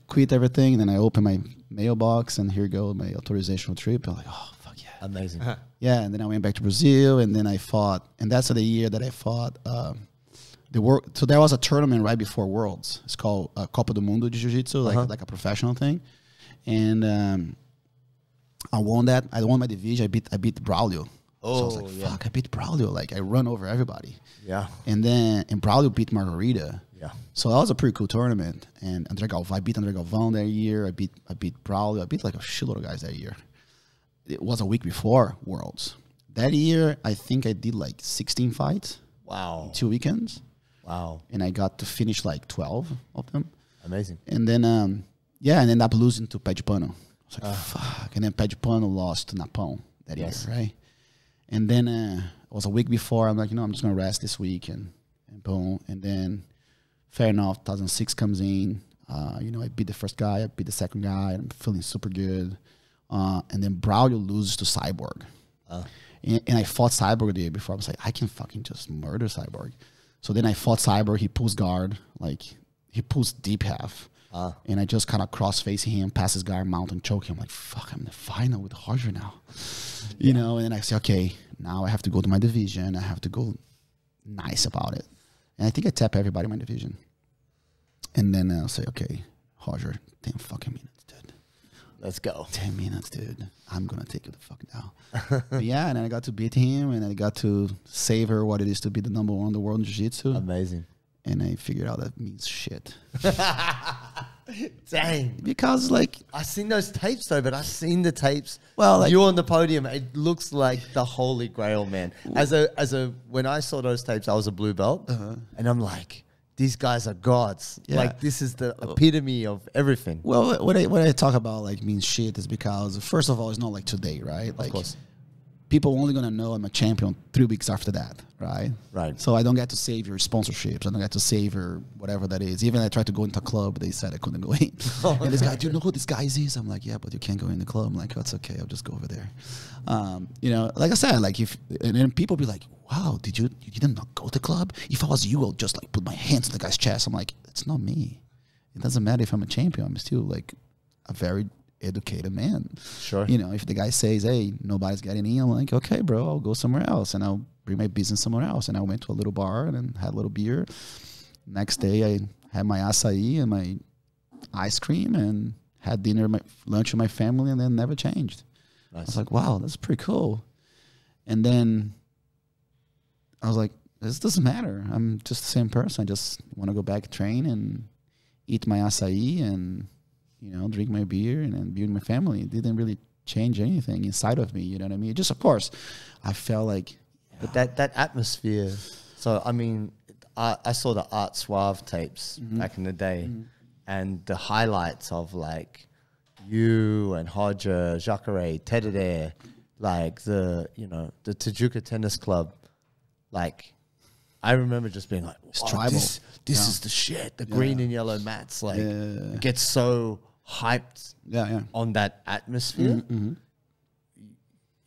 quit everything. And then I opened my mailbox, and here goes my authorization trip. I'm like, oh, fuck yeah. Amazing. Yeah, and then I went back to Brazil, and then I fought, and that's the year that I fought so there was a tournament right before Worlds. It's called Copo de Mundo Jiu-Jitsu, like a professional thing. And I won that. I won my division. I beat Braulio. Oh, so I was like, fuck, I beat Braulio. Like, I run over everybody. Yeah. And Braulio beat Margarita. Yeah. So that was a pretty cool tournament. And I beat André Galvão that year. I beat Braulio. I beat like a shitload of guys that year. It was a week before Worlds. That year, I think I did like 16 fights. Wow. In 2 weekends. Wow. And I got to finish like 12 of them. Amazing. And then, and ended up losing to Pé de Pano. I was like, fuck. And then Pé de Pano lost to Napão that year, right? And then it was a week before. I'm like, I'm just going to rest this week. And boom. And then, fair enough, 2006 comes in. I beat the first guy. I beat the second guy. I'm feeling super good. And then Braulio loses to Cyborg. And I fought Cyborg the day before. I was like, I can fucking just murder Cyborg. So then I fought Cyborg. He pulls guard. Like, he pulls deep half. And I just kind of cross-facing him, pass his guard, mount, and choke him. I'm like, fuck, I'm in the final with Roger now. You know, and then I say, okay, now I have to go to my division. I have to go nice about it. And I think I tap everybody in my division. And then I'll say, okay, Roger, 10 fucking minutes, dude. Let's go. 10 minutes, dude. I'm going to take it the fuck down. But yeah, and then I got to beat him, and I got to savor what it is to be the #1 in the world in Jiu-Jitsu. Amazing. And I figured out that means shit. Dang. Because, like... I've seen those tapes, though, but I've seen the tapes. Well, like... You on the podium, it looks like the holy grail, man. When I saw those tapes, I was a blue belt. And I'm like... These guys are gods. Yeah. Like, this is the epitome of everything. Well, what I talk about, like, means shit is because, first of all, it's not like today, right? Like, of course. People are only going to know I'm a champion 3 weeks after that, right? Right. So I don't get to save your sponsorships. I don't get to save your whatever that is. Even I tried to go into a club, they said I couldn't go in. And this guy, do you know who this guy is? I'm like, yeah, but you can't go in the club. I'm like, oh, it's okay. I'll just go over there. Like I said, like and then people be like, wow, you didn't not go to the club? If I was you, I'll just like put my hands on the guy's chest. I'm like, it's not me. It doesn't matter if I'm a champion. I'm still like a very educated man. Sure. If the guy says, hey, nobody's getting in, I'm like, okay, bro, I'll go somewhere else and I'll bring my business somewhere else. And I went to a little bar and then had a little beer. Next day, I had my acai and my ice cream and had lunch with my family, and then never changed. Nice. I was like, wow, that's pretty cool. And then I was like, this doesn't matter. I'm just the same person. I just want to go back, train, and eat my acai and drink my beer and then be with my family. It didn't really change anything inside of me. You know what I mean? Just, of course, I felt like... But that atmosphere... So, I mean, I saw the Art Suave tapes back in the day, and the highlights of, like, you and Roger, Jacare, Tedder, like, the Tijuca Tennis Club. Like, I remember just being like, tribal. This is the shit. The green and yellow mats, like, it gets so hyped on that atmosphere.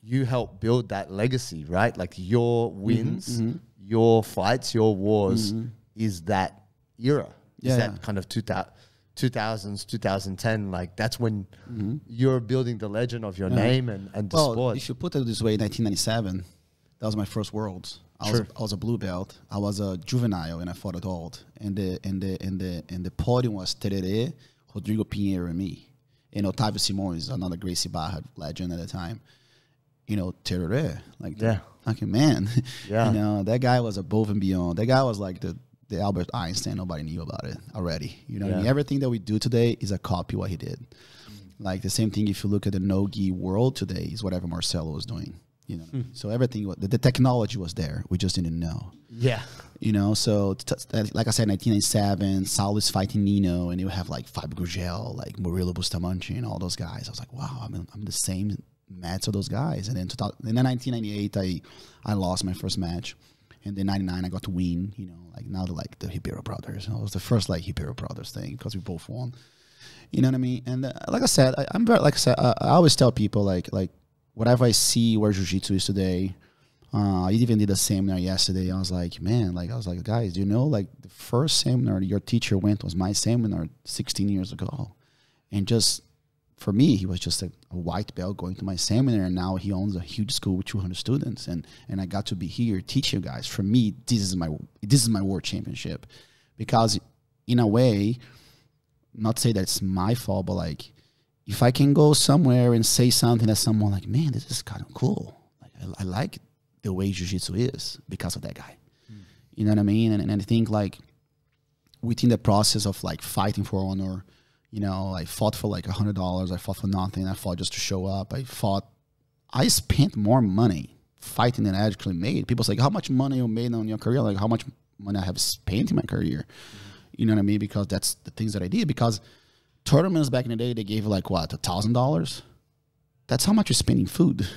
You help build that legacy, right? Like, your wins, your fights, your wars is that era. Is that kind of 2000s, 2010. Like, that's when you're building the legend of your name and the sport. If you put it this way, 1997, that was my first Worlds. I was a blue belt. I was a juvenile, and I fought adult. And the podium was Tererê, Rodrigo Pinheiro, and me. And Otávio Simões, another Gracie Barra legend at the time. you know, tereré. Like, Yeah. fucking man. Yeah. You know, that guy was above and beyond. That guy was like the Albert Einstein. Nobody knew about it already. You know what I mean? Everything that we do today is a copy of what he did. Like the same thing, if you look at the no-gi world today, is whatever Marcelo was doing. You know, so everything, the technology was there. We just didn't know. Yeah. You know, so like I said, 1997, Saulo is fighting Nino, and you have like Fabio Orlando, like Murilo Bustamante, and all those guys. I was like, wow, I'm the same match of those guys. And then in 1998, I lost my first match, and then 99 I got to win. You know, like now they're like the Ribeiro brothers. It was the first like Ribeiro brothers thing because we both won. You know what I mean? And like I said, I'm very, like I said, I always tell people like whatever I see where jiu-jitsu is today. I even did a seminar yesterday. I was like, man, like I was like, guys, do you know, like the first seminar your teacher went was my seminar 16 years ago, and just for me, he was just a white belt going to my seminar, and now he owns a huge school with 200 students, and I got to be here teach you guys. For me, this is my world championship, because in a way, not to say that it's my fault, but like if I can go somewhere and say something that someone like, man, this is kind of cool. Like I like the way jiu-jitsu is because of that guy. You know what I mean? And I think like within the process of like fighting for honor, you know, I fought for like $100. I fought for nothing. I fought just to show up. I spent more money fighting than I actually made. People say, how much money you made on your career? Like how much money I have spent in my career. You know what I mean? Because that's the things that I did. Because tournaments back in the day, they gave like what, $1,000? That's how much you're spending food.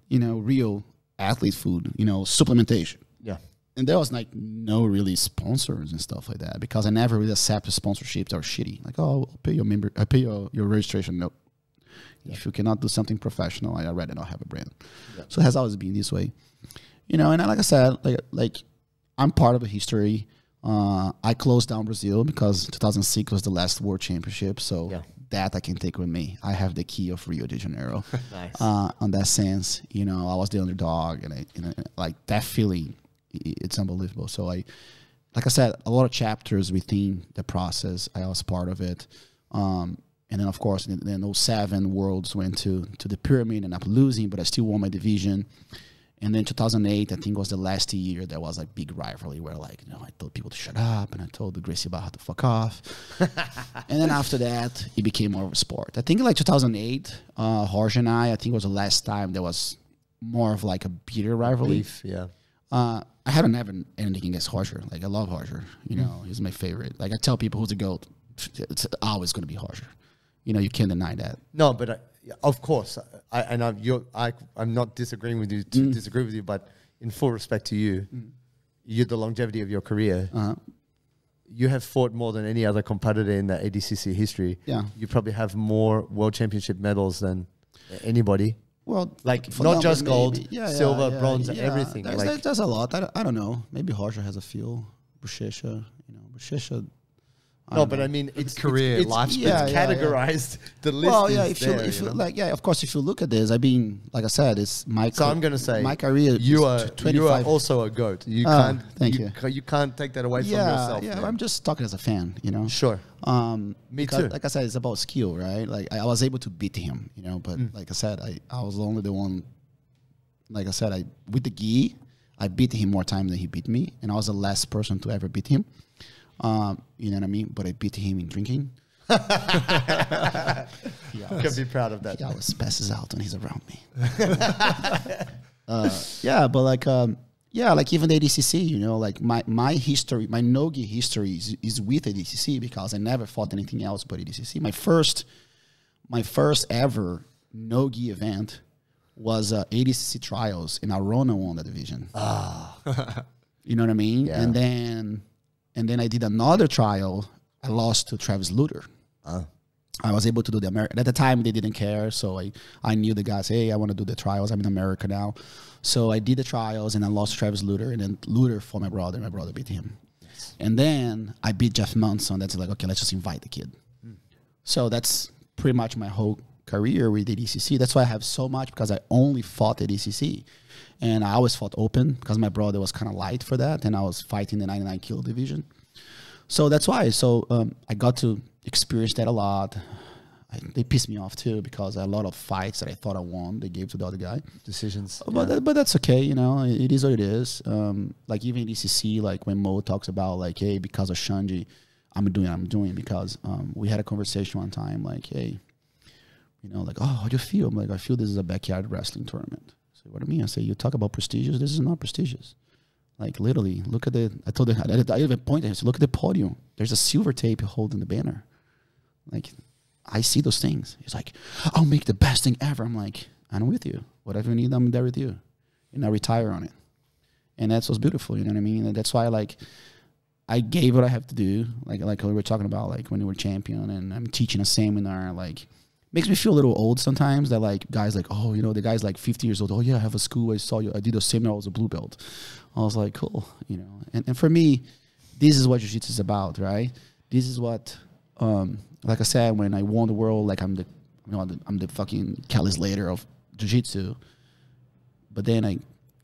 You know, real athlete food, you know, supplementation. Yeah. And there was like no really sponsors and stuff like that, because I never really accepted sponsorships that were shitty. Like, oh, I'll pay I pay your registration. No. Yeah. If you cannot do something professional, I'd rather not have a brand. Yeah. So it has always been this way. You know, and like I said, like I'm part of a history. I closed down Brazil because 2006 was the last World Championship. So that I can take with me. I have the key of Rio de Janeiro. Nice. On that sense, you know, I was the underdog, and like that feeling, it's unbelievable. So like I said, a lot of chapters within the process, I was part of it. And then of course, in 07 Worlds went to the pyramid and up losing, but I still won my division. And then 2008, I think, was the last year there was like big rivalry where, like, you know, I told people to shut up and I told the Gracie Barra to fuck off. And then after that, it became more of a sport. I think like 2008, Roger and I think, was the last time there was more of like a bitter rivalry. Beef, yeah. I haven't ever anything against Roger. Like, I love Roger. You know, he's my favorite. Like, I tell people who's the GOAT, it's always going to be Roger. You know, you can't deny that. No, but of course, I'm not disagreeing with you to disagree with you, but in full respect to you, you're the longevity of your career. You have fought more than any other competitor in the ADCC history. Yeah, you probably have more world championship medals than anybody. Well, like not just gold, silver, bronze, everything. There's a lot. I don't know. Maybe Roger has a few. Buchecha, you know, Buchecha. No, but I mean, it's career, lifespan. It's categorized. The list well, is there, if you like, of course, if you look at this, I mean, like I said, it's my. So I'm going to say, my career. You are also a GOAT. You can't. Thank you. You can't take that away from yourself. Yeah, I'm just talking as a fan, you know. Sure. Me too. Like I said, it's about skill, right? Like I was able to beat him, you know. But like I said, I was only the one. Like I said, with the gi, I beat him more time than he beat me, and I was the last person to ever beat him. You know what I mean? But I beat him in drinking. You can be proud of that. He always passes out when he's around me. But like, like even the ADCC, you know, like my history, my no-gi history is with ADCC because I never fought anything else but ADCC. My first ever no-gi event was ADCC trials, and Arona won the division. You know what I mean? Yeah. And then I did another trial. I lost to Travis Luter. I was able to do the American. At the time, they didn't care. So I knew the guys, hey, I want to do the trials. I'm in America now. So I did the trials, and I lost to Travis Luter. And then Luter fought my brother. My brother beat him. Yes. And then I beat Jeff Munson. That's like, okay, let's just invite the kid. So that's pretty much my whole career with ADCC. That's why I have so much, because I only fought ADCC. And I always fought open because my brother was kind of light for that. And I was fighting the 99 kilo division. So that's why. So I got to experience that a lot. they pissed me off too, because a lot of fights that I thought I won, they gave to the other guy. Decisions. But that's okay, you know. It is what it is. Like even in DCC, like when Mo talks about like, hey, because of Shanji, I'm doing because we had a conversation one time like, hey, you know, like, oh, how do you feel? I'm like, I feel this is a backyard wrestling tournament. So what do you mean? I say, you talk about prestigious. This is not prestigious. Like literally, look at the. I told him. I even pointed him. I said, look at the podium. There's a silver tape holding the banner. Like, I see those things. He's like, I'll make the best thing ever. I'm like, I'm with you. Whatever you need, I'm there with you. And I retire on it. And that's what's beautiful. You know what I mean? And that's why, like, I gave what I have to do. Like we were talking about, like when we were champion, and I'm teaching a seminar. Like, makes me feel a little old sometimes. That like guys like, oh, you know, the guy's like 50 years old. Oh yeah, I have a school. I saw you. I did a seminar. I was a blue belt. I was like, cool, you know. And for me, this is what jiu-jitsu is about, right? This is what, like I said, when I won the world, like I'm the fucking Kelly Slater of jiu-jitsu. But then I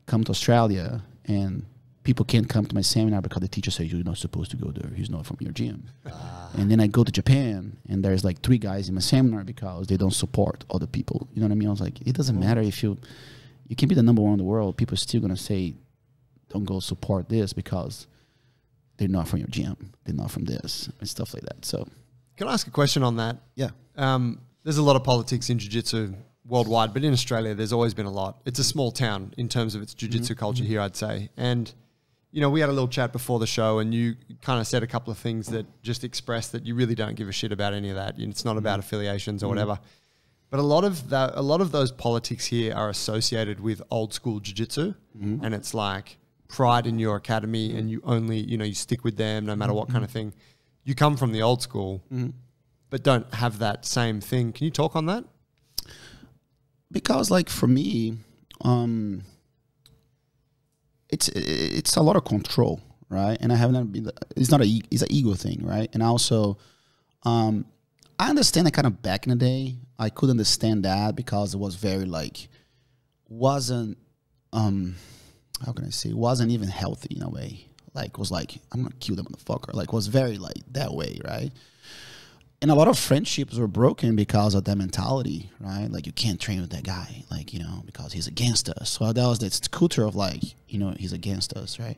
come to Australia and people can't come to my seminar because the teacher says you're not supposed to go there. He's not from your gym. And then I go to Japan and there's like 3 guys in my seminar because they don't support other people. You know what I mean? I was like, it doesn't matter if you can be the number 1 in the world. People are still going to say, don't go support this because they're not from your gym. They're not from this and stuff like that. So, can I ask a question on that? Yeah. There's a lot of politics in jiu-jitsu worldwide, but in Australia, there's always been a lot. It's a small town in terms of its jiu-jitsu culture here, I'd say. And, you know, we had a little chat before the show and you kind of said a couple of things that just expressed that you really don't give a shit about any of that. It's not about affiliations or whatever. But a lot of those politics here are associated with old school jiu-jitsu. And it's like pride in your academy and you only, you know, you stick with them no matter what kind of thing. You come from the old school, but don't have that same thing. Can you talk on that? Because like for me, it's a lot of control, right? And I haven't been, it's an ego thing, right? And also, I understand that kind of back in the day, I could understand that because it was very like, wasn't, how can I say, wasn't even healthy in a way. Like, was like, I'm gonna kill the motherfucker. Like, was very like that way, right? And a lot of friendships were broken because of that mentality, right? Like, you can't train with that guy, like, you know, because he's against us. So that was this culture of like, you know, he's against us, right?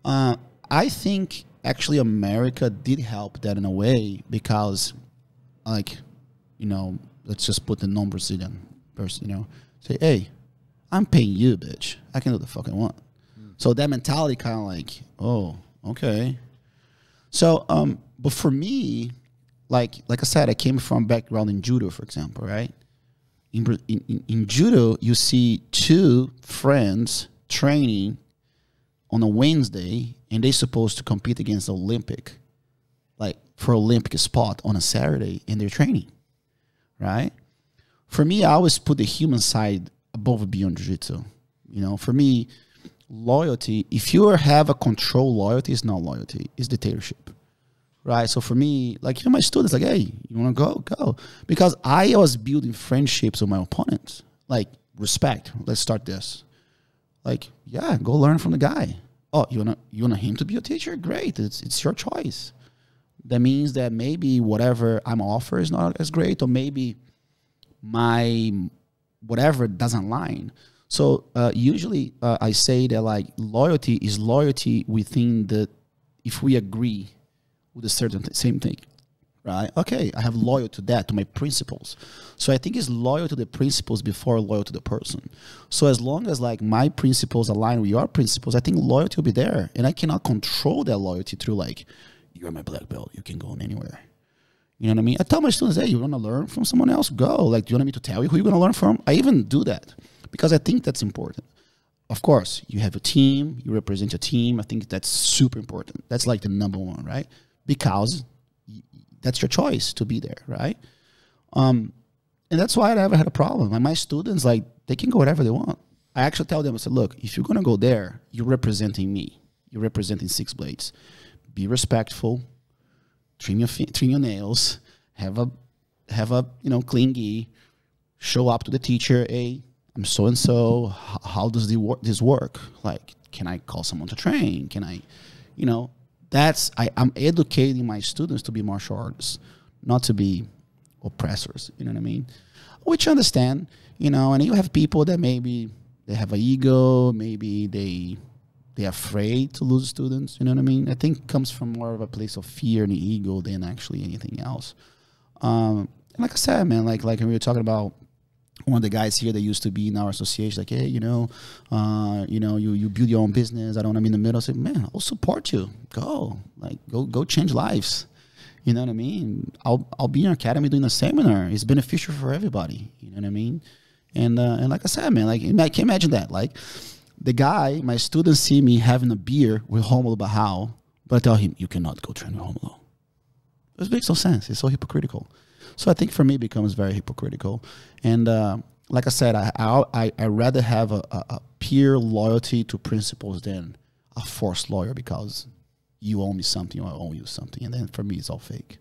I think actually America did help that in a way because, like, you know, let's just put the non-Brazilian person, you know, say, hey, I'm paying you, bitch. I can do the fuck I want. So that mentality kind of like, oh, okay. So, but for me, like I said, I came from background in judo, for example, right? In judo, you see 2 friends training on a Wednesday, and they're supposed to compete against the Olympic, like for Olympic spot on a Saturday, and they're training, right? For me, I always put the human side above and beyond jiu-jitsu. You know, for me, loyalty, if you have a control loyalty, it's not loyalty, it's dictatorship. Right? So for me, like, you know, my students, like, hey, you want to go? Go. Because I was building friendships with my opponents. Like, respect. Let's start this. Like, yeah, go learn from the guy. Oh, you want him to be a teacher? Great. It's your choice. That means that maybe whatever I'm offering is not as great, or maybe my whatever doesn't align. So usually I say that, like, loyalty is loyalty within the, if we agree with a certain same thing, right? Okay, I have loyal to that, to my principles. So I think it's loyal to the principles before loyal to the person. So as long as like my principles align with your principles, I think loyalty will be there. And I cannot control that loyalty through like, you're my black belt, you can go anywhere. You know what I mean? I tell my students, hey, you want to learn from someone else? Go. Like, do you want me to tell you who you're going to learn from? I even do that because I think that's important. Of course, you have a team, you represent your team. I think that's super important. That's like the number 1, right? Because that's your choice to be there, right? And that's why I never had a problem. Like, my students, like, they can go wherever they want. I actually tell them, I said, look, if you're going to go there, you're representing me. You're representing Six Blades. Be respectful. Trim your nails. Have a you know, clean gi. Show up to the teacher. Hey, I'm so and so. How does this work? Like, can I call someone to train? Can I, you know? I'm educating my students to be martial artists, not to be oppressors. You know what I mean? Which I understand, you know, and you have people that maybe they have an ego, maybe they're afraid to lose students, you know what I mean? I think it comes from more of a place of fear and ego than actually anything else. And like I said, man, like when we were talking about one of the guys here that used to be in our association, like, hey, you build your own business. I don't want to be in the middle. I said, man, I'll support you. Go change lives. You know what I mean? I'll be in your academy doing a seminar. It's beneficial for everybody. You know what I mean? And like I said, man, like I can imagine that. Like the guy, my students see me having a beer with Romulo Barral, but I tell him, you cannot go train with Romulo. It makes no sense. It's so hypocritical. So I think for me it becomes very hypocritical. And like I said, I rather have a pure loyalty to principles than a forced loyalty because you owe me something or I owe you something. And then for me, it's all fake.